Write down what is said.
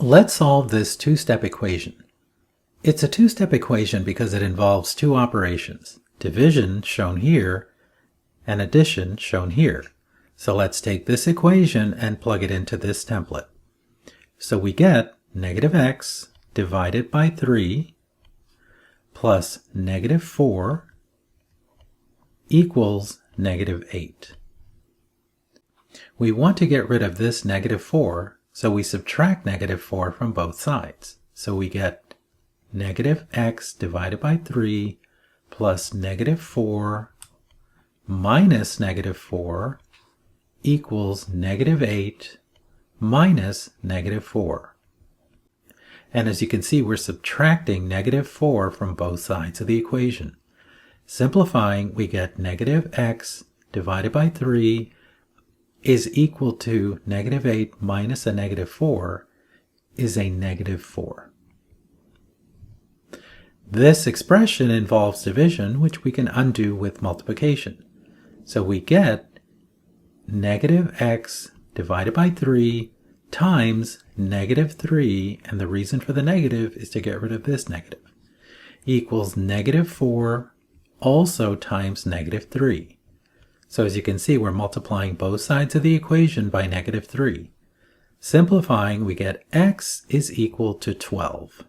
Let's solve this two-step equation. It's a two-step equation because it involves two operations, division shown here and addition shown here. So let's take this equation and plug it into this template. So we get negative x divided by 3 plus negative 4 equals negative 8. We want to get rid of this negative 4, so we subtract negative 4 from both sides. So we get negative x divided by 3 plus negative 4 minus negative 4 equals negative 8 minus negative 4. And as you can see, we're subtracting negative 4 from both sides of the equation. Simplifying, we get negative x divided by 3 is equal to negative 8 minus a negative 4 is a negative 4. This expression involves division, which we can undo with multiplication. So we get negative x divided by 3 times negative 3, and the reason for the negative is to get rid of this negative, equals negative 4 also times negative 3. So as you can see, we're multiplying both sides of the equation by negative 3. Simplifying, we get x is equal to 12.